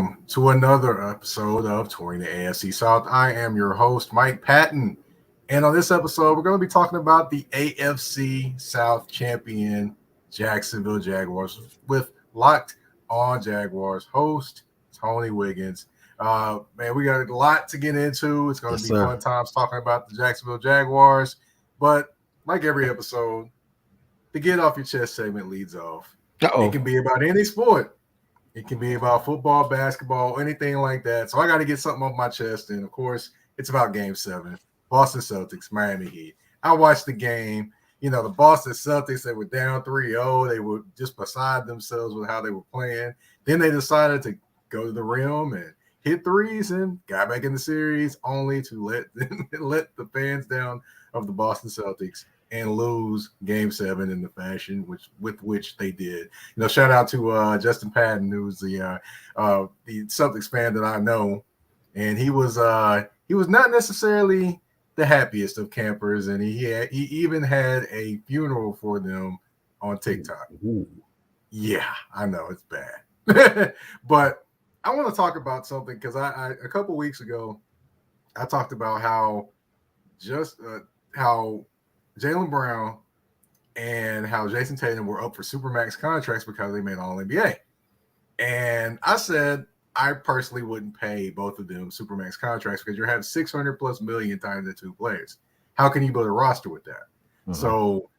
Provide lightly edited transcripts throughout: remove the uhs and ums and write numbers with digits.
welcome to another episode of Touring the AFC South. I am your host, Mike Patton. And on this episode, we're going to be talking about the AFC South champion, Jacksonville Jaguars, with Locked on Jaguars host, Tony Wiggins. Man, we got a lot to get into. It's going to be fun times talking about the Jacksonville Jaguars. But like every episode, the Get Off Your Chest segment leads off. It can be about any sport. It can be about football, basketball, anything like that. So I got to get something off my chest. And, of course, it's about Game 7, Boston Celtics, Miami Heat. I watched the game. You know, the Boston Celtics, they were down 3-0. They were just beside themselves with how they were playing. Then they decided to go to the rim and hit threes and got back in the series, only to let the fans down of the Boston Celtics and lose Game 7 in the fashion with which they did. You know, shout out to Justin Patton, who's the Celtics fan that I know, and he was not necessarily the happiest of campers, and he even had a funeral for them on TikTok. Ooh. Yeah, I know it's bad, but I want to talk about something because I a couple weeks ago I talked about how Jaylen Brown and how Jason Tatum were up for Supermax contracts because they made All-NBA. And I said I personally wouldn't pay both of them Supermax contracts because you're having $600+ million times the two players. How can you build a roster with that? Mm-hmm. So,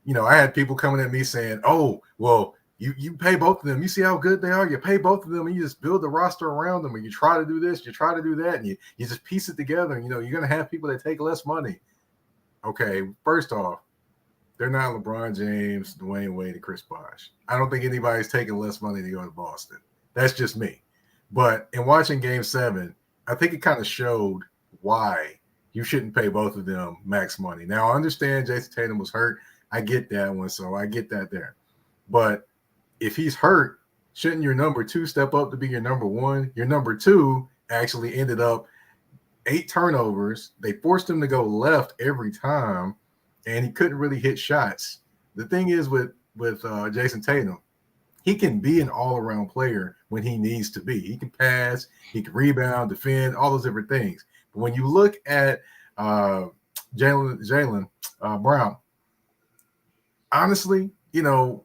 you know, I had people coming at me saying, oh, well, you pay both of them. You see how good they are. You pay both of them and you just build the roster around them and you try to do this, you try to do that, and you just piece it together. And, you know, you're going to have people that take less money. Okay, first off, they're not LeBron James, Dwayne Wade, and Chris Bosh. I don't think anybody's taking less money to go to Boston. That's just me. But in watching Game 7, I think it kind of showed why you shouldn't pay both of them max money. Now, I understand Jason Tatum was hurt. I get that one, so I get that there. But if he's hurt, shouldn't your number 2 step up to be your number 1? Your number 2 actually ended up 8 turnovers. They forced him to go left every time, and he couldn't really hit shots. The thing is with Jason Tatum, he can be an all-around player when he needs to be. He can pass, he can rebound, defend, all those different things. But when you look at Jaylen Brown, honestly, you know,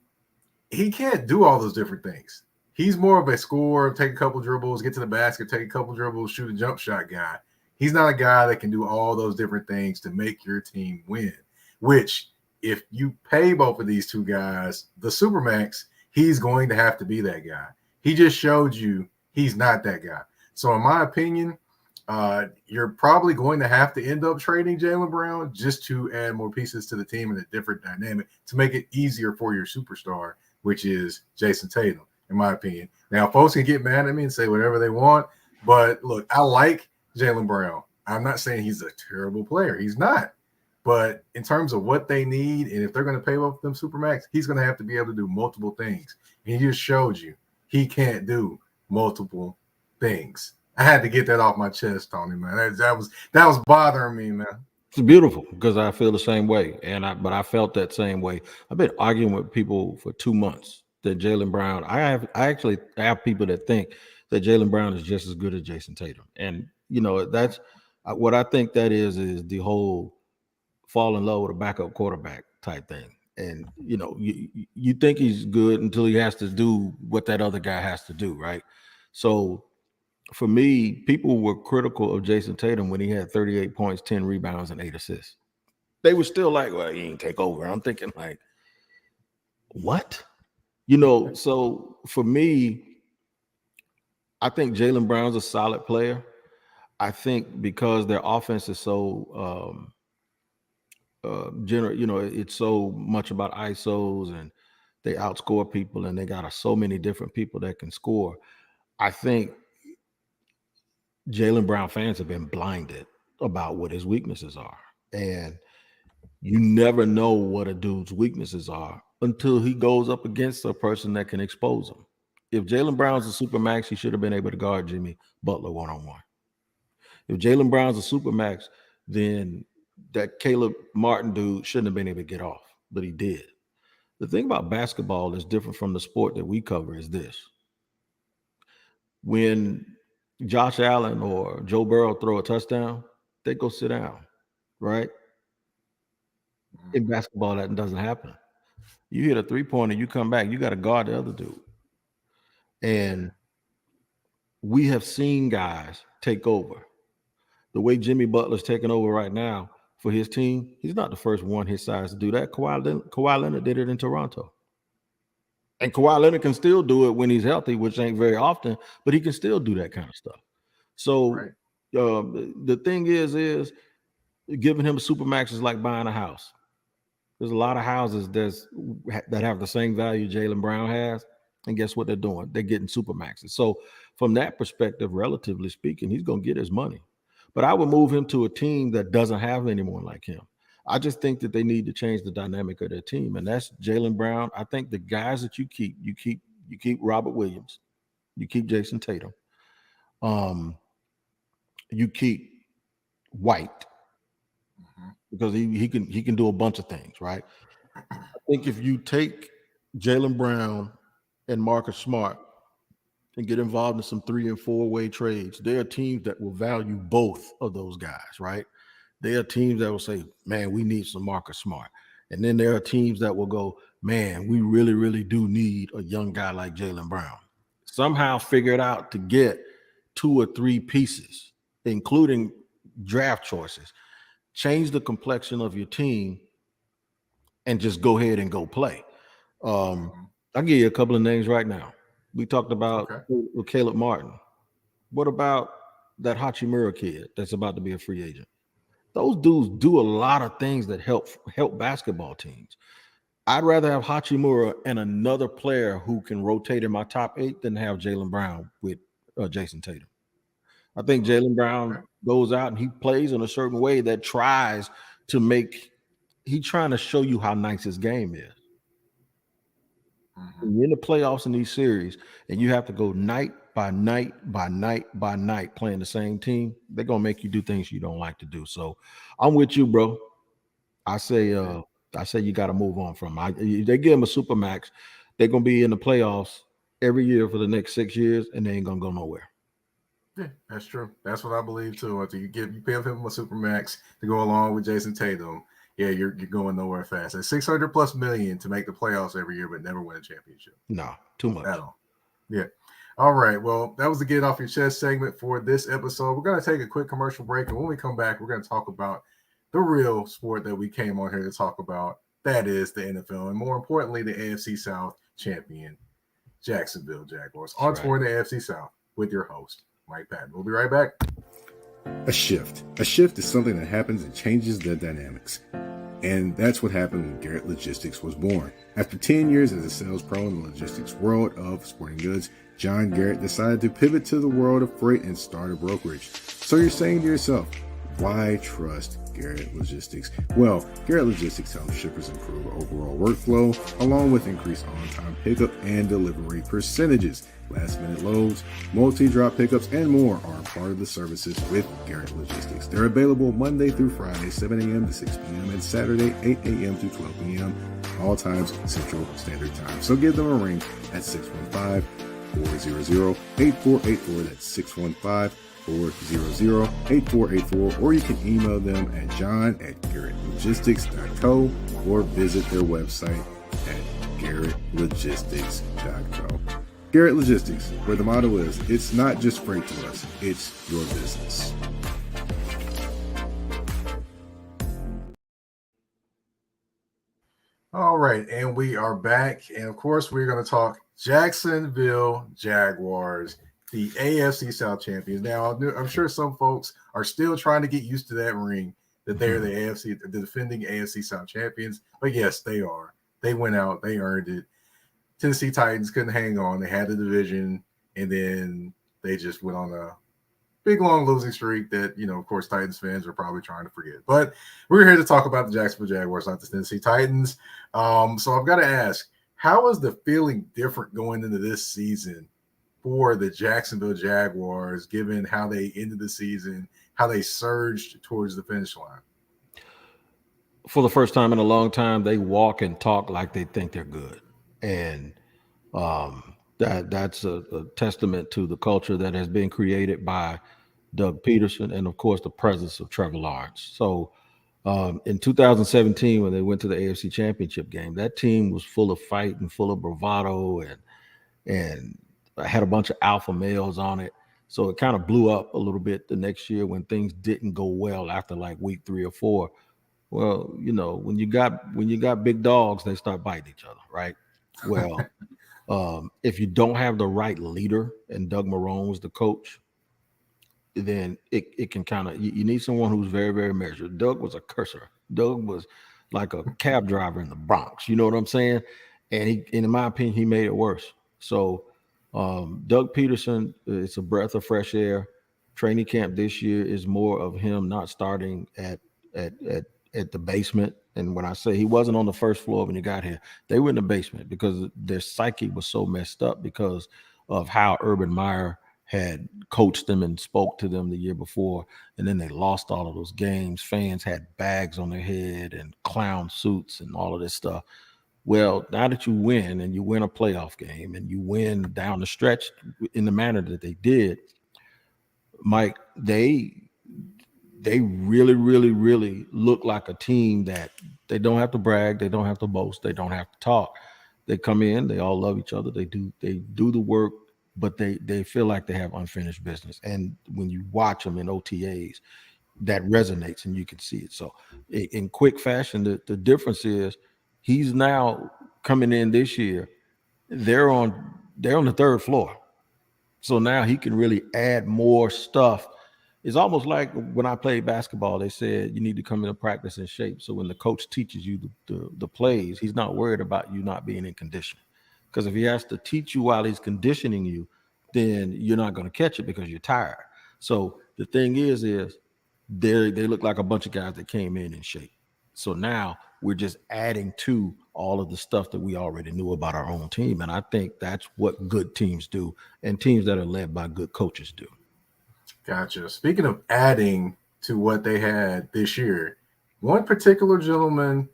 he can't do all those different things. He's more of a scorer, take a couple dribbles, get to the basket, take a couple dribbles, shoot a jump shot guy. He's not a guy that can do all those different things to make your team win, which if you pay both of these two guys the Supermax, he's going to have to be that guy. He just showed you he's not that guy. So in my opinion, you're probably going to have to end up trading Jaylen Brown just to add more pieces to the team and a different dynamic to make it easier for your superstar, which is Jason Tatum, in my opinion. Now, folks can get mad at me and say whatever they want, but look, I like Jaylen Brown. I'm not saying he's a terrible player. He's not. But in terms of what they need, and if they're going to pay both of them Supermax, he's going to have to be able to do multiple things. And he just showed you he can't do multiple things. I had to get that off my chest, Tony, man. That was bothering me, man. It's beautiful because I feel the same way, but I felt that same way. I've been arguing with people for 2 months that Jaylen Brown. I actually have people that think that Jaylen Brown is just as good as Jason Tatum, and you know that's what I think that is the whole fall in love with a backup quarterback type thing. And you know, you think he's good until he has to do what that other guy has to do, right? So for me, people were critical of Jason Tatum when he had 38 points, 10 rebounds, and 8 assists. They were still like, well, he ain't take over. I'm thinking like, what? You know, so for me, I think Jaylen Brown's a solid player. I think because their offense is so general, you know, it's so much about ISOs and they outscore people and they got so many different people that can score. I think Jaylen Brown fans have been blinded about what his weaknesses are. And you never know what a dude's weaknesses are until he goes up against a person that can expose him. If Jaylen Brown's a supermax, he should have been able to guard Jimmy Butler one-on-one. If Jaylen Brown's a supermax, then that Caleb Martin dude shouldn't have been able to get off, but he did. The thing about basketball that's different from the sport that we cover is this. When Josh Allen or Joe Burrow throw a touchdown, they go sit down, right? In basketball, that doesn't happen. You hit a 3-pointer, you come back, you got to guard the other dude. And we have seen guys take over. The way Jimmy Butler's taking over right now for his team, he's not the first one his size to do that. Kawhi Leonard did it in Toronto. And Kawhi Leonard can still do it when he's healthy, which ain't very often, but he can still do that kind of stuff. So the thing is giving him a supermax is like buying a house. There's a lot of houses that have the same value Jaylen Brown has, and guess what they're doing? They're getting supermaxes. So from that perspective, relatively speaking, he's going to get his money. But I would move him to a team that doesn't have anyone like him. I just think that they need to change the dynamic of their team, and that's Jaylen Brown. I think the guys that you keep Robert Williams, you keep Jason Tatum, you keep White because he can do a bunch of things, right? I think if you take Jaylen Brown and Marcus Smart and get involved in some 3- and 4-way trades, there are teams that will value both of those guys, right? There are teams that will say, man, we need some Marcus Smart. And then there are teams that will go, man, we really, really do need a young guy like Jaylen Brown. Somehow figure it out to get 2 or 3 pieces, including draft choices. Change the complexion of your team and just go ahead and go play. I'll give you a couple of names right now. We talked about Caleb Martin. What about that Hachimura kid that's about to be a free agent? Those dudes do a lot of things that help basketball teams. I'd rather have Hachimura and another player who can rotate in my top 8 than have Jaylen Brown with Jason Tatum. I think Jaylen Brown goes out and he plays in a certain way that tries to make – he's trying to show you how nice his game is. When you're in the playoffs in these series and you have to go night by night by night by night playing the same team, they're going to make you do things you don't like to do. So I'm with you, bro. I say you got to move on from them. They give them a supermax. They're going to be in the playoffs every year for the next 6 years, and they ain't going to go nowhere. Yeah, that's true. That's what I believe too. Until you pay him a supermax to go along with Jason Tatum, yeah, you're going nowhere fast. At $600+ million to make the playoffs every year, but never win a championship. No, too much at all. Yeah. All right. Well, that was the Get Off Your Chest segment for this episode. We're going to take a quick commercial break, and when we come back, we're going to talk about the real sport that we came on here to talk about. That is the NFL, and more importantly, the AFC South champion, Jacksonville Jaguars. On tour in the AFC South with your host, Mike Patton. We'll be right back. A shift. A shift is something that happens and changes the dynamics. And that's what happened when Garrett Logistics was born. After 10 years as a sales pro in the logistics world of sporting goods, John Garrett decided to pivot to the world of freight and start a brokerage. So you're saying to yourself, why trust Garrett Logistics? Well, Garrett Logistics helps shippers improve overall workflow, along with increased on-time pickup and delivery percentages. Last-minute loads, multi-drop pickups, and more are part of the services with Garrett Logistics. They're available Monday through Friday, 7 a.m. to 6 p.m., and Saturday, 8 a.m. to 12 p.m., all times Central Standard Time. So give them a ring at 615-400-8484. That's 615-400-8484, or you can email them at john@garrettlogistics.co or visit their website at garrettlogistics.co. Garrett Logistics, where the motto is, it's not just freight to us, it's your business. All right, and we are back. And of course, we're going to talk Jacksonville Jaguars, the AFC South champions. Now, I'm sure some folks are still trying to get used to that ring, that they're the defending AFC South champions. But yes, they are. They went out, they earned it. Tennessee Titans couldn't hang on. They had the division, and then they just went on a big, long losing streak that, of course, Titans fans are probably trying to forget. But we're here to talk about the Jacksonville Jaguars, not the Tennessee Titans. So I've got to ask, how is the feeling different going into this season for the Jacksonville Jaguars, given how they ended the season, how they surged towards the finish line? For the first time in a long time, they walk and talk like they think they're good. And That's a testament to the culture that has been created by Doug Peterson, and of course the presence of Trevor Lawrence. So in 2017, when they went to the AFC Championship game, that team was full of fight and full of bravado, and had a bunch of alpha males on it. So it kind of blew up a little bit the next year when things didn't go well after like week 3 or 4. Well, you know, when you got big dogs, they start biting each other, right? Well, if you don't have the right leader, and Doug Marrone was the coach, then it can kind of, you need someone who's very, very measured. Doug was a cursor. Doug was like a cab driver in the Bronx. You know what I'm saying? And in my opinion, he made it worse. So Doug Peterson, it's a breath of fresh air. Training camp this year is more of him not starting at the basement. And when I say he wasn't on the first floor when he got here, they were in the basement because their psyche was so messed up because of how Urban Meyer had coached them and spoke to them the year before. And then they lost all of those games. Fans had bags on their head and clown suits and all of this stuff. Well, now that you win, and you win a playoff game, and you win down the stretch in the manner that they did, Mike, they really, really, really look like a team that they don't have to brag, they don't have to boast, they don't have to talk. They come in, they all love each other, they do the work, but they feel like they have unfinished business. And when you watch them in OTAs, that resonates and you can see it. So in quick fashion, the difference is he's now coming in this year, they're on the third floor. So now he can really add more stuff. It's almost like when I played basketball, they said you need to come into practice in shape. So when the coach teaches you the plays, he's not worried about you not being in condition. Because if he has to teach you while he's conditioning you, then you're not going to catch it because you're tired. So the thing is they look like a bunch of guys that came in shape. So now we're just adding to all of the stuff that we already knew about our own team. And I think that's what good teams do, and teams that are led by good coaches do. Gotcha. Speaking of adding to what they had this year, one particular gentleman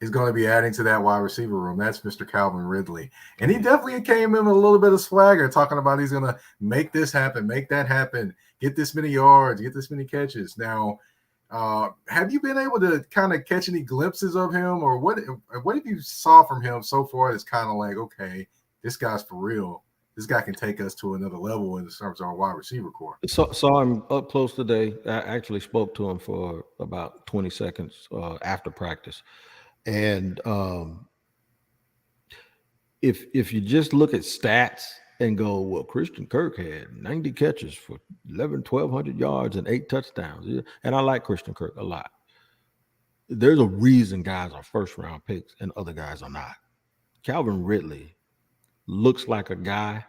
is going to be adding to that wide receiver room. That's Mr. Calvin Ridley. And he definitely came in with a little bit of swagger, talking about he's going to make this happen, make that happen, get this many yards, get this many catches. Now, have you been able to kind of catch any glimpses of him, or what have you saw from him so far that's kind of like, okay, this guy's for real. This guy can take us to another level in terms of our wide receiver core. Saw him up close today. I actually spoke to him for about 20 seconds after practice. And if you just look at stats and go, well, Christian Kirk had 90 catches for 1,200 yards and 8 touchdowns. And I like Christian Kirk a lot. There's a reason guys are first-round picks and other guys are not. Calvin Ridley looks like a guy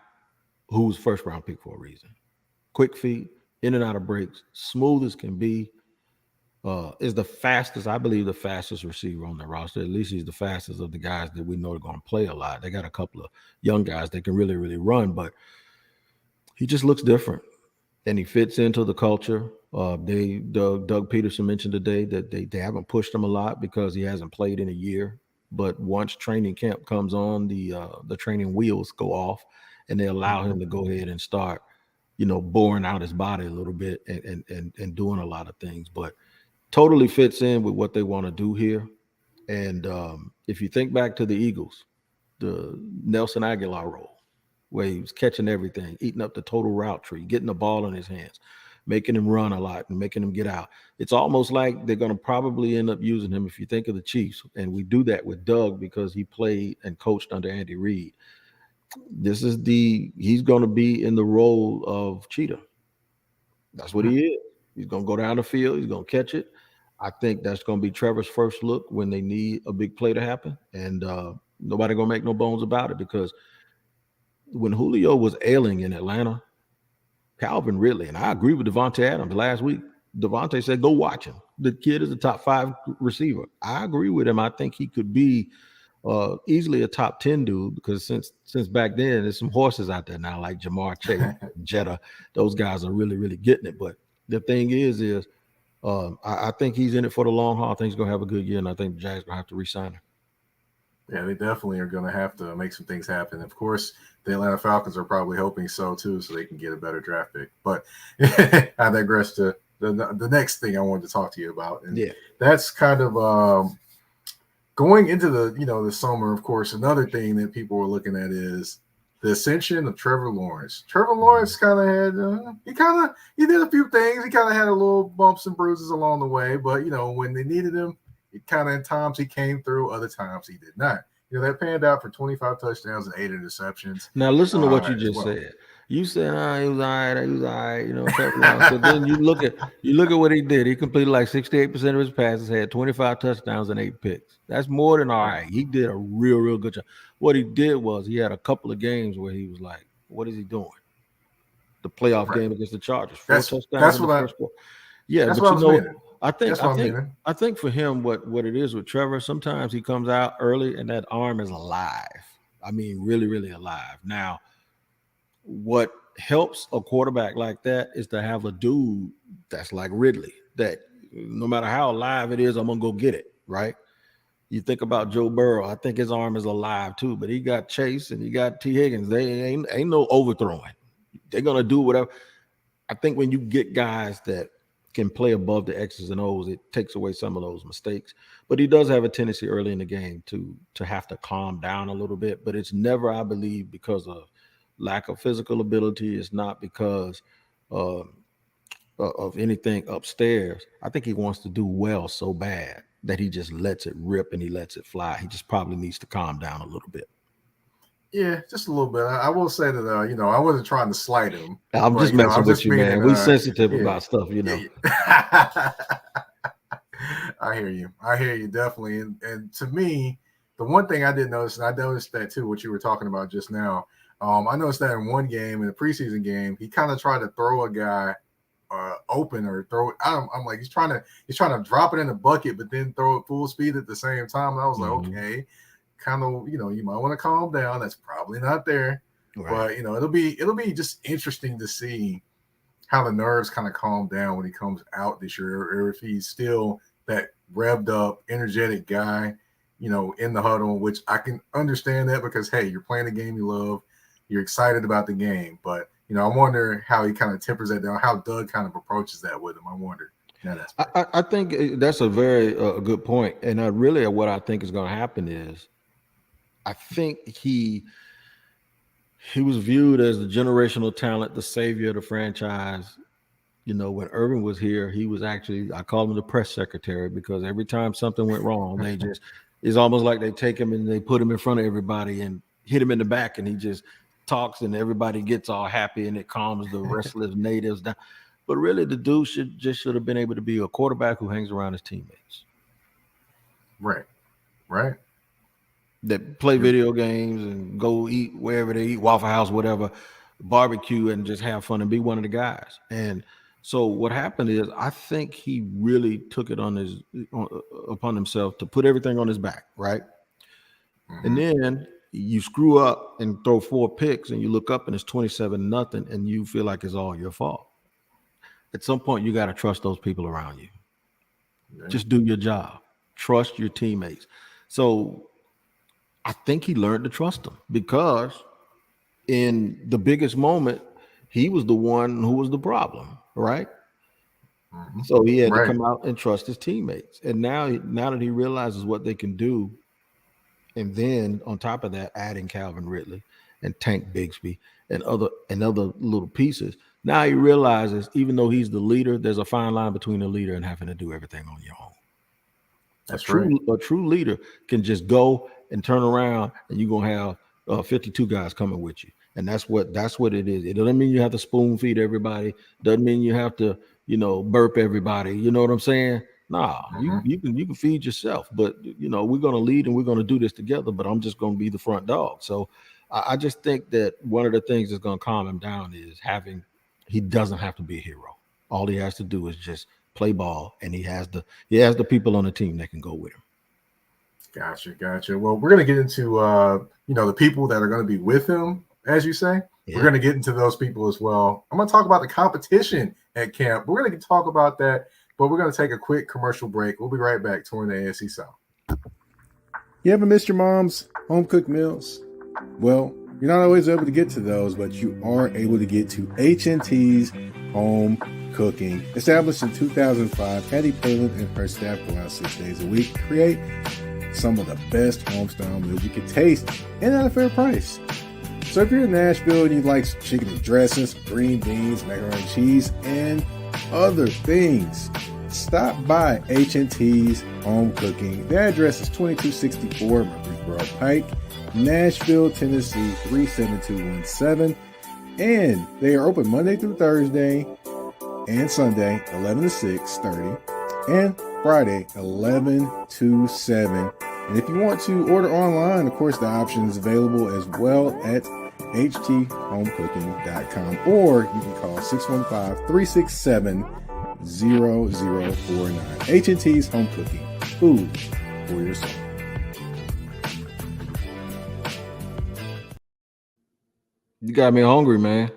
who's first-round pick for a reason. Quick feet, in and out of breaks, smooth as can be. Is the fastest, I believe, the fastest receiver on the roster. At least he's the fastest of the guys that we know are going to play a lot. They got a couple of young guys that can really, really run, but he just looks different, and he fits into the culture. Doug Peterson mentioned today that they haven't pushed him a lot because he hasn't played in a year. But once training camp comes on, the training wheels go off, and they allow him to go ahead and start, boring out his body a little bit and doing a lot of things. But totally fits in with what they want to do here. And if you think back to the Eagles, the Nelson Aguilar role, where he was catching everything, eating up the total route tree, getting the ball in his hands, making him run a lot and making him get out. It's almost like they're going to probably end up using him, if you think of the Chiefs. And we do that with Doug because he played and coached under Andy Reid. He's going to be in the role of Cheetah. That's what he is. He's going to go down the field. He's going to catch it. I think that's going to be Trevor's first look when they need a big play to happen. And nobody going to make no bones about it, because when Julio was ailing in Atlanta, Calvin Ridley, and I agree with Devontae Adams last week. Devontae said, go watch him. The kid is a top 5 receiver. I agree with him. I think he could be easily a top 10 dude, because since back then, there's some horses out there now like Jamar Chase, Jetta. Those guys are really, really getting it. But the thing is I think he's in it for the long haul. I think he's going to have a good year, and I think the Jags are going to have to re-sign him. Yeah, they definitely are going to have to make some things happen. Of course, the Atlanta Falcons are probably hoping so too, so they can get a better draft pick. But I digress to the next thing I wanted to talk to you about, and Yeah. that's kind of going into the summer. Of course, another thing that people were looking at is the ascension of Trevor Lawrence. Trevor Lawrence kind of had he did a few things. He kind of had a little bumps and bruises along the way, but when they needed him, it kind of at times he came through, other times he did not. That panned out for 25 touchdowns and 8 interceptions. Now listen to what you as just well. said. You said, he was all right, he was all right, Trevor Lawrence. But then you look at what he did. He completed like 68% of his passes, had 25 touchdowns and 8 picks. That's more than all right. He did a real, real good job. What he did was he had a couple of games where he was like, what is he doing? The playoff game against the Chargers, 4 touchdowns in the first quarter. Yeah, that's but what I was meaning. I think for him, what it is with Trevor, sometimes he comes out early and that arm is alive. I mean, really, really alive. Now, what helps a quarterback like that is to have a dude that's like Ridley, that no matter how alive it is, I'm gonna go get it, right? You think about Joe Burrow, I think his arm is alive too, but he got Chase and he got T. Higgins. They ain't no overthrowing. They're gonna do whatever. I think when you get guys that can play above the X's and O's, it takes away some of those mistakes. But he does have a tendency early in the game to have to calm down a little bit. But it's never, I believe, because of lack of physical ability. It's not because of anything upstairs. I think he wants to do well so bad that he just lets it rip and he lets it fly. He just probably needs to calm down a little bit. Yeah, just a little bit. I will say that I wasn't trying to slight him. I'm just messing with you, man. We sensitive about stuff, I hear you definitely. And to me, the one thing I did notice, and I noticed that too, what you were talking about just now. I noticed that in one game, in the preseason game, he kind of tried to throw a guy open or throw it. I'm like, he's trying to drop it in the bucket, but then throw it full speed at the same time. And I was like, okay. Kind of, you might want to calm down. That's probably not there, right. But it'll be just interesting to see how the nerves kind of calm down when he comes out this year, or if he's still that revved up, energetic guy, in the huddle. Which I can understand that because hey, you're playing a game you love, you're excited about the game, but I wonder how he kind of tempers that down, how Doug kind of approaches that with him. I wonder. I think that's a very good point, and really what I think is going to happen is, I think he was viewed as the generational talent, the savior of the franchise. When Irvin was here, he was actually, I call him the press secretary, because every time something went wrong, it's almost like they take him and they put him in front of everybody and hit him in the back, and he just talks and everybody gets all happy and it calms the restless natives down. But really, the dude should have been able to be a quarterback who hangs around his teammates. Right. That play video games and go eat wherever they eat, Waffle House, whatever, barbecue, and just have fun and be one of the guys. And so what happened is, I think he really took it upon himself to put everything on his back, right? Mm-hmm. And then you screw up and throw 4 picks and you look up and it's 27-0 and you feel like it's all your fault. At some point, you got to trust those people around you. Yeah. Just do your job. Trust your teammates. So I think he learned to trust them, because in the biggest moment, he was the one who was the problem, right? Mm-hmm. So he had to come out and trust his teammates. And now that he realizes what they can do, and then on top of that, adding Calvin Ridley and Tank Bigsby and other little pieces, now he realizes, even though he's the leader, there's a fine line between a leader and having to do everything on your own. A true leader can just go and turn around, and you're gonna have 52 guys coming with you, and that's what it is. It doesn't mean you have to spoon feed everybody. Doesn't mean you have to burp everybody. You know what I'm saying? Nah, mm-hmm. you can feed yourself, but we're gonna lead and we're gonna do this together. But I'm just gonna be the front dog. So I just think that one of the things that's gonna calm him down is he doesn't have to be a hero. All he has to do is just play ball, and he has the people on the team that can go with him. Gotcha. Well, we're going to get into the people that are going to be with him, as you say. Yeah. We're going to get into those people as well. I'm going to talk about the competition at camp. We're going to talk about that, but we're going to take a quick commercial break. We'll be right back touring the AFC South. You ever missed your mom's home-cooked meals? Well, you're not always able to get to those, but you are able to get to H&T's Home Cooking. Established in 2005, Patty Palin and her staff go out 6 days a week to create some of the best homestyle meals you can taste and at a fair price. So if you're in Nashville and you like chicken and dressings, green beans, macaroni and cheese, and other things, stop by H&T's Home Cooking. Their address is 2264 Murfreesboro Pike, Nashville, Tennessee 37217. And they are open Monday through Thursday and Sunday 11 to 6:30 and Friday 11 to 7. And if you want to order online, of course, the option is available as well at hthomecooking.com, or you can call 615-367-0049. H&T's Home Cooking, food for your soul. You got me hungry, man.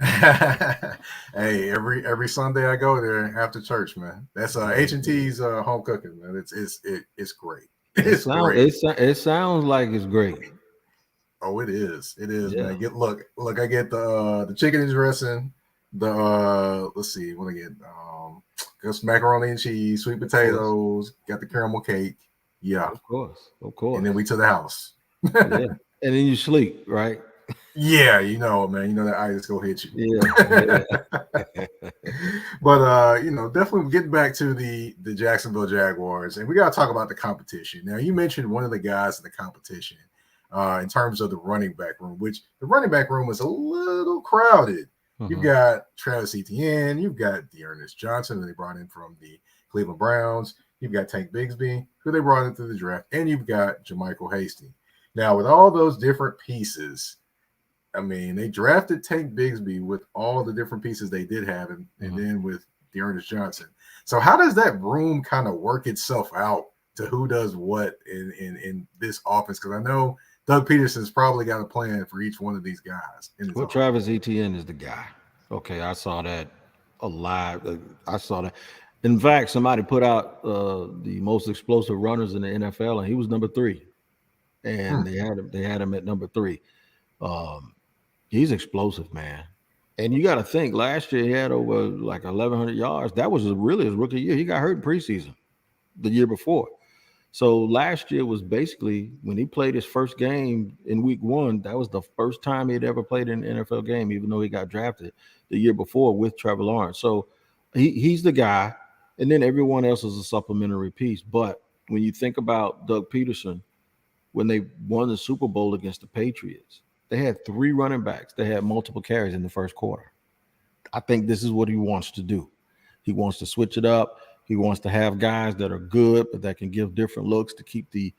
Hey, every Sunday I go there after church, man. That's H&T's Home Cooking, man. It's great. It's great. It sounds like it's great. Oh, it is. It is, Yeah. man. Look. I get the chicken and dressing. The let's see what I get. Just macaroni and cheese, sweet potatoes. Got the caramel cake. Yeah, Of course. and then we to the house. Yeah. And then you sleep, right? Yeah, you know, man. You know that itis go hit you. Yeah. But definitely getting back to the Jacksonville Jaguars, and we got to talk about the competition. Now, you mentioned one of the guys in the competition in terms of the running back room, which the running back room is a little crowded. You've got Travis Etienne, you've got D'Ernest Johnson, who they brought in from the Cleveland Browns. You've got Tank Bigsby, who they brought in through the draft, and you've got Jermichael Hasty. Now, with all those different pieces, I mean, they drafted Tank Bigsby with all the different pieces they did have, and then with D'Ernest Johnson. So how does that room kind of work itself out to who does what in this offense? Because I know Doug Peterson's probably got a plan for each one of these guys. Well, Travis Etienne is the guy. Okay, I saw that a lot. I saw that. In fact, somebody put out the most explosive runners in the NFL, and he was number 3. And they had him at number 3. He's explosive, man. And you got to think, last year he had over like 1,100 yards. That was really his rookie year. He got hurt in preseason the year before. So last year was basically when he played his first game in week 1. That was the first time he'd ever played in an NFL game, even though he got drafted the year before with Trevor Lawrence. So he's the guy. And then everyone else is a supplementary piece. But when you think about Doug Peterson, when they won the Super Bowl against the Patriots, they had 3 running backs. They had multiple carries in the first quarter. I think this is what he wants to do. He wants to switch it up. He wants to have guys that are good, but that can give different looks to keep the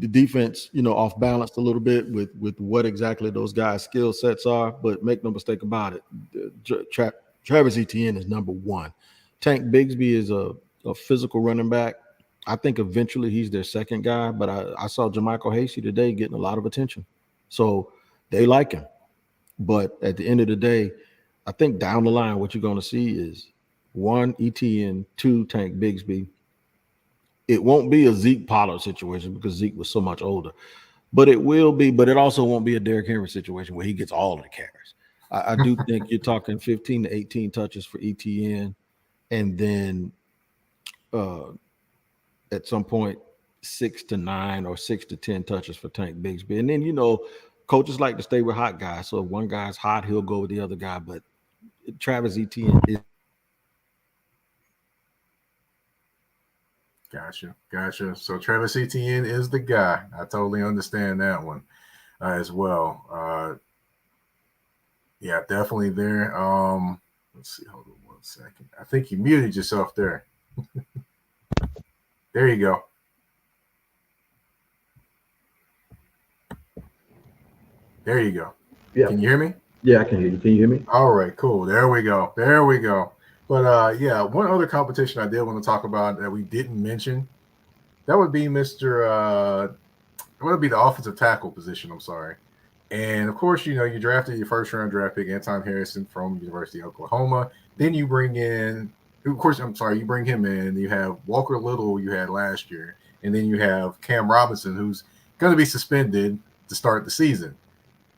defense, off balance a little bit with what exactly those guys' skill sets are. But make no mistake about it, Travis Etienne is number 1. Tank Bigsby is a physical running back. I think eventually he's their second guy, but I saw Jermichael Hasty today getting a lot of attention. So they like him. But at the end of the day, I think down the line, what you're going to see is 1, Etienne, 2, Tank Bigsby. It won't be a Zeke Pollard situation because Zeke was so much older. But it will be, but it also won't be a Derrick Henry situation where he gets all of the carries. I do think you're talking 15 to 18 touches for Etienne, and then at some point 6 to 9 or 6 to 10 touches for Tank Bigsby. And then, coaches like to stay with hot guys. So if one guy's hot, he'll go with the other guy. But Travis Etienne is. Gotcha. So Travis Etienne is the guy. I totally understand that one as well. Yeah, definitely there. Let's see. Hold on 1 second. I think you muted yourself there. There you go. There you go. Yeah. Can you hear me? Yeah, I can hear you. Can you hear me? All right, cool. There we go. But one other competition I did want to talk about that we didn't mention, that would be the offensive tackle position. I'm sorry. And of course, you drafted your first round draft pick, Anton Harrison from University of Oklahoma. Then you bring him in. You bring him in. You have Walker Little you had last year. and then you have Cam Robinson, who's going to be suspended to start the season.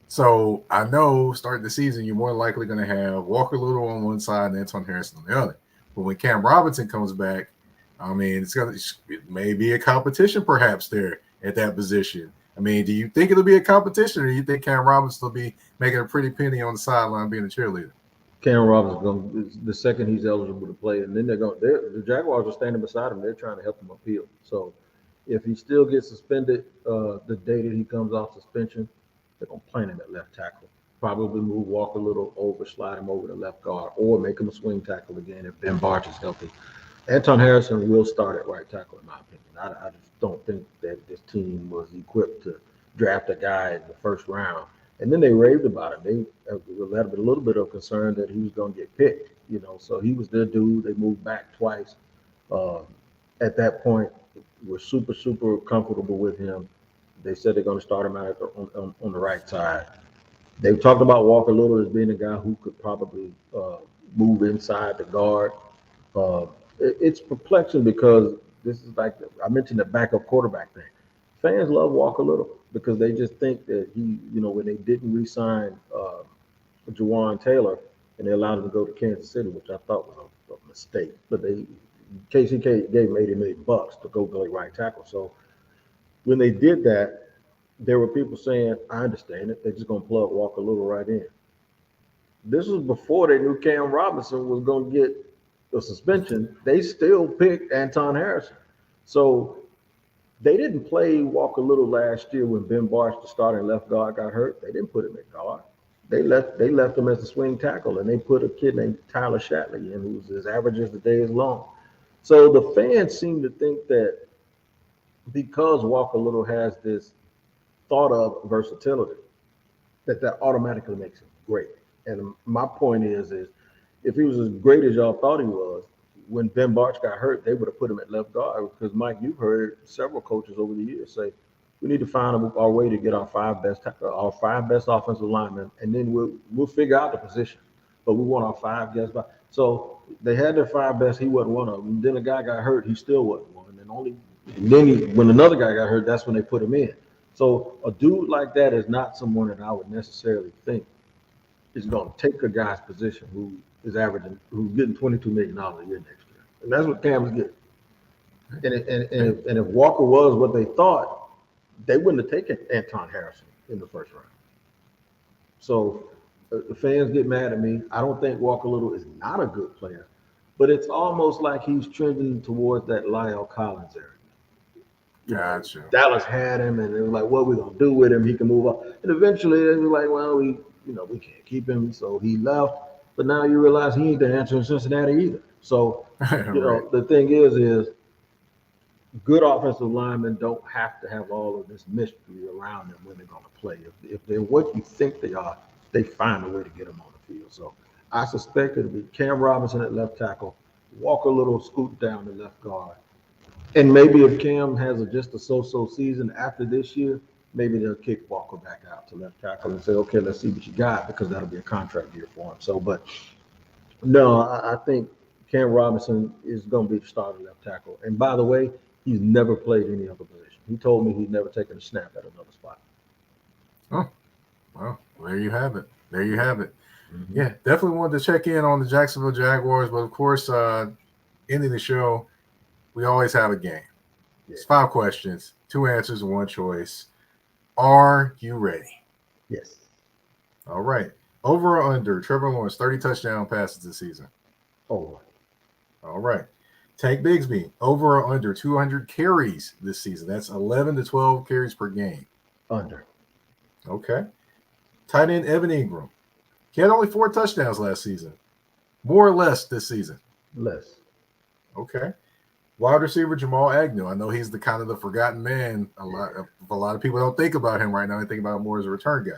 So I know starting the season, you're more likely going to have Walker Little on one side and Anton Harrison on the other. But when Cam Robinson comes back, I mean, it may be a competition perhaps there at that position. I mean, do you think it'll be a competition, or do you think Cam Robinson will be making a pretty penny on the sideline being a cheerleader? Cam Robinson the second he's eligible to play, and then the Jaguars are standing beside him. They're trying to help him appeal. So if he still gets suspended the day that he comes off suspension, they're gonna plant him at left tackle. Probably move Walker a little over, slide him over to left guard, or make him a swing tackle again if Ben Barch is healthy. Anton Harrison will start at right tackle, in my opinion. I just don't think that this team was equipped to draft a guy in the first round. And then they raved about him. They had a little bit of concern that he was going to get picked, So he was their dude. They moved back twice. At that point, we're super, super comfortable with him. They said they're going to start him out on the right side. They talked about Walker Little as being a guy who could probably move inside the guard. It's perplexing because this is like I mentioned the backup quarterback thing. Fans love Walker Little because they just think that he, when they didn't re-sign Jawan Taylor and they allowed him to go to Kansas City, which I thought was a mistake. But Casey gave him $80 million to go play right tackle. So when they did that, there were people saying, I understand it. They're just going to plug Walker Little right in. This was before they knew Cam Robinson was going to get a suspension. They still picked Anton Harrison. So they didn't play Walker Little last year when Ben Barch, the starting left guard, got hurt. They didn't put him at guard. They left him as a swing tackle, and they put a kid named Tyler Shatley in, who's as average as the day is long. So the fans seem to think that because Walker Little has this thought of versatility, that automatically makes him great. And my point is if he was as great as y'all thought he was, when Ben Barch got hurt, they would have put him at left guard because, Mike, you've heard several coaches over the years say, we need to find our way to get our five best offensive linemen, and then we'll figure out the position. But we want our 5 guys back. So they had their 5 best. He wasn't one of them. Then a guy got hurt. He still wasn't one. When another guy got hurt, that's when they put him in. So a dude like that is not someone that I would necessarily think is going to take a guy's position who is averaging, who's getting $22 million a year next year. And that's what Cam's getting. And if Walker was what they thought, they wouldn't have taken Anton Harrison in the first round. So the fans get mad at me. I don't think Walker Little is not a good player, but it's almost like he's trending towards that Lyle Collins area. Gotcha. Dallas had him, and they were like, what are we going to do with him? He can move up. And eventually they were like, well, we can't keep him. So he left. But now you realize he ain't the answer in Cincinnati either. So, Right. The thing is good offensive linemen don't have to have all of this mystery around them when they're going to play. If they're what you think they are, they find a way to get them on the field. So I suspect it'll be Cam Robinson at left tackle, Walker Little scoot down to left guard. And maybe if Cam has just a so-so season after this year, maybe they'll kick Walker back out to left tackle and say, okay, let's see what you got, because that'll be a contract year for him. So, but no, I think Cam Robinson is going to be the starting left tackle. And by the way, he's never played any other position. He told me he's never taken a snap at another spot. Oh, well, there you have it. Mm-hmm. Yeah, definitely wanted to check in on the Jacksonville Jaguars, but of course, ending the show, we always have a game. Yeah. It's 5 questions, 2 answers, and 1 choice. Are you ready? Yes. All right. Over or under Trevor Lawrence, 30 touchdown passes this season? Over. All right. Tank Bigsby, over or under 200 carries this season? That's 11 to 12 carries per game. Under. Okay. Tight end Evan Ingram. He had only 4 touchdowns last season. More or less this season? Less. Okay. Wide receiver Jamal Agnew. I know he's the kind of the forgotten man. A lot of people don't think about him right now. They think about him more as a return guy.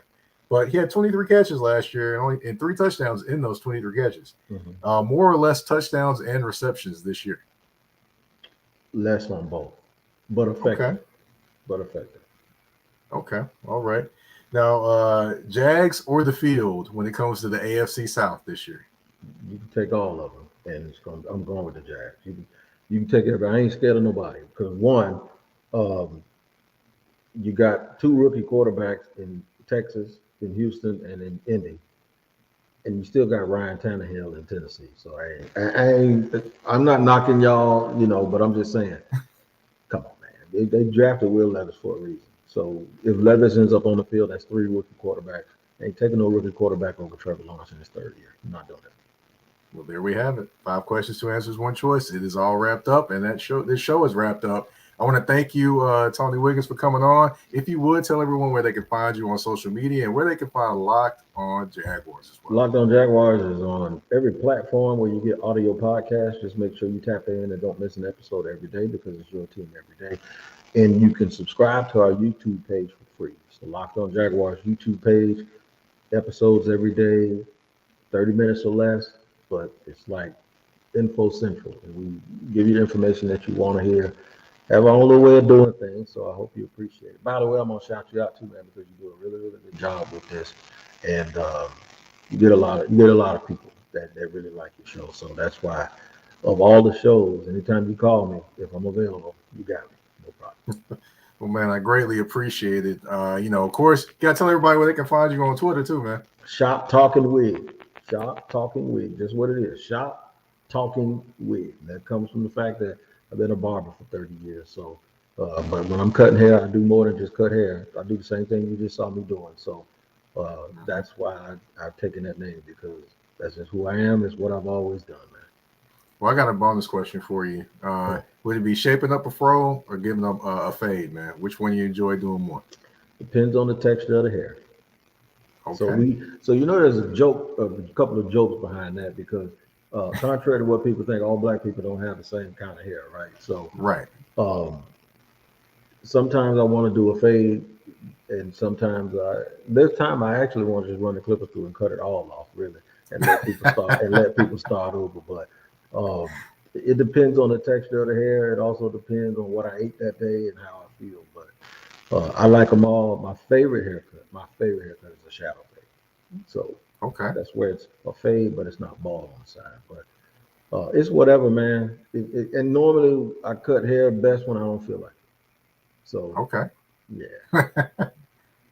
But he had 23 catches last year and 3 touchdowns in those 23 catches. Mm-hmm. More or less touchdowns and receptions this year? Less on both, but effective. Okay. But effective. Okay. All right. Now, Jags or the field when it comes to the AFC South this year? You can take all of them, and I'm going with the Jags. You can take everybody. I ain't scared of nobody because, one, You got 2 rookie quarterbacks in Texas, in Houston, and in Indy, and you still got Ryan Tannehill in Tennessee. So I'm not knocking y'all, but I'm just saying, come on, man. They drafted Will Levis for a reason. So if Levis ends up on the field, that's 3 rookie quarterbacks. Ain't taking no rookie quarterback over Trevor Lawrence in his 3rd year. I'm not doing that. Well, there we have it. 5 questions, 2 answers, 1 choice. It is all wrapped up, and this show is wrapped up. I want to thank you, Tony Wiggins, for coming on. If you would, tell everyone where they can find you on social media and where they can find Locked on Jaguars as well. Locked on Jaguars is on every platform where you get audio podcasts. Just make sure you tap in and don't miss an episode every day because it's your team every day. And you can subscribe to our YouTube page for free. It's the Locked on Jaguars YouTube page. Episodes every day, 30 minutes or less, but it's like Info Central. And we give you the information that you want to hear. Have our own little way of doing things, so I hope you appreciate it. By the way, I'm gonna shout you out too, man, because you do a really, really good job with this, and you get a lot of people that really like your show. So that's why, of all the shows, anytime you call me, if I'm available, you got me, no problem. Well, man, I greatly appreciate it. Of course, you gotta tell everybody where they can find you on Twitter too, man. Shop Talking Wig, just what it is. Shop Talking Wig. That comes from the fact that I've been a barber for 30 years. So, but when I'm cutting hair, I do more than just cut hair. I do the same thing you just saw me doing. So that's why I've taken that name, because that's just who I am. It's what I've always done, man. Well, I got a bonus question for you. Would it be shaping up a fro or giving up a fade, man? Which one you enjoy doing more? Depends on the texture of the hair. Okay. So there's a couple of jokes behind that, because contrary to what people think, all black people don't have the same kind of hair, right? So right. Sometimes I want to do a fade, and sometimes this time I actually want to just run the clipper through and cut it all off, really, and let people start over. But it depends on the texture of the hair. It also depends on what I ate that day and how I feel. But I like them all. My favorite haircut is a shadow fade. So okay, that's where it's a fade, but it's not bald on the side. But it's whatever, man. And normally I cut hair best when I don't feel like it. So okay, yeah.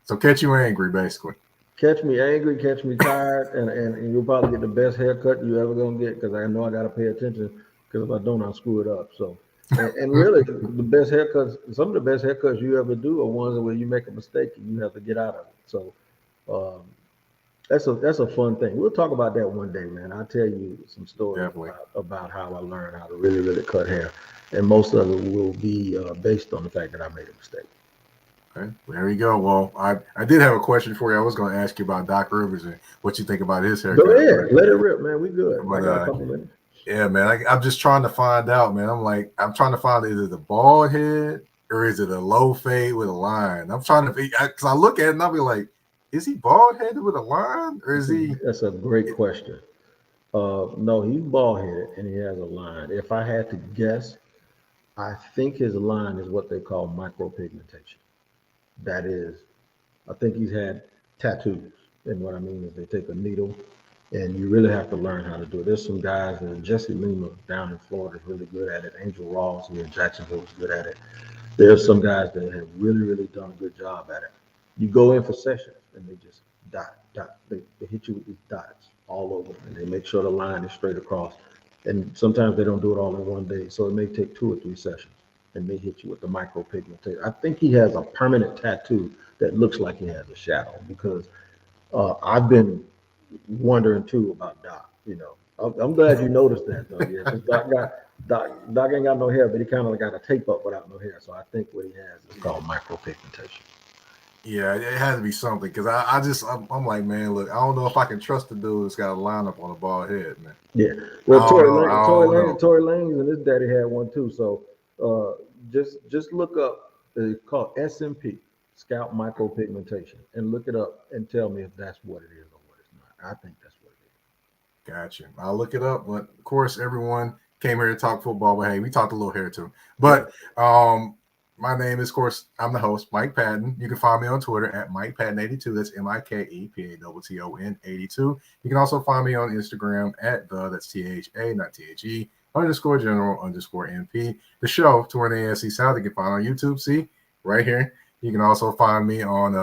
So catch you angry, basically. Catch me angry, catch me tired, and you'll probably get the best haircut you ever gonna get, because I know I gotta pay attention, because if I don't, I'll screw it up. So and really the best haircuts, some of the best haircuts you ever do are ones where you make a mistake and you have to get out of it. So that's a fun thing. We'll talk about that one day, man. I'll tell you some stories about how I learned how to really, really cut hair. And most of it will be based on the fact that I made a mistake. Okay, there you go. Well, I did have a question for you. I was going to ask you about Doc Rivers and what you think about his haircut. Go ahead, let it rip, man. We good. But, I got a couple minutes. Yeah, man. I'm just trying to find out, man. I'm trying to find, is it a bald head or is it a low fade with a line? I'm trying to, because I look at it and I'll be like, is he bald headed with a line, or is he? That's a great question. No, he's bald headed and he has a line. If I had to guess, I think his line is what they call micropigmentation. That is, I think he's had tattoos. And what I mean is they take a needle, and you really have to learn how to do it. There's some guys, Jesse Lima down in Florida is really good at it. Angel Rawls here in Jacksonville is good at it. There's some guys that have really, really done a good job at it. You go in for sessions, and they just dot. They hit you with these dots all over, and they make sure the line is straight across. And sometimes they don't do it all in one day, so it may take 2 or 3 sessions, and they hit you with the micropigmentation. I think he has a permanent tattoo that looks like he has a shadow, because I've been wondering too about Doc. I'm glad you noticed that, though. Yeah, Doc ain't got no hair, but he kind of got a tape up without no hair. So I think what he has is called micropigmentation. Yeah, it has to be something, because I'm like, man, look, I don't know if I can trust the dude that's got a lineup on a bald head, man. Yeah, well, Tory Lanez and his daddy had one too. So just look up. It's called SMP, scalp micropigmentation, and look it up and tell me if that's what it is or what it's not. I think that's what it is. Gotcha. I'll look it up. But of course, everyone came here to talk football, but hey, we talked a little hair too. But my name is, of course, I'm the host, Mike Patton. You can find me on Twitter at Mike Patton82. That's MikePatton82. You can also find me on Instagram at that's THA, not THE, _general_NP. The show, Touring the AFC South, you can find on YouTube. See, right here. You can also find me on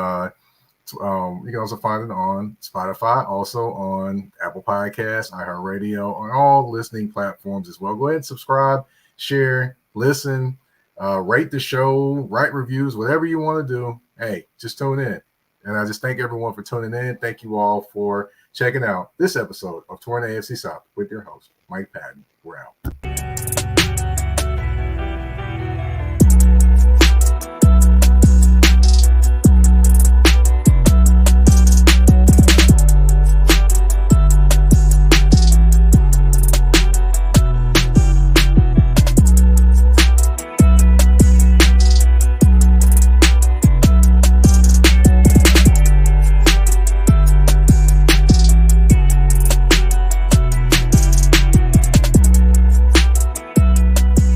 you can also find it on Spotify, also on Apple Podcasts, iHeartRadio, on all listening platforms as well. Go ahead and subscribe, share, listen, rate the show, write reviews, whatever you want to do. Hey, just tune in. And I just thank everyone for tuning in. Thank you all for checking out this episode of Touring the AFC South with your host, Mike Patton. We're out.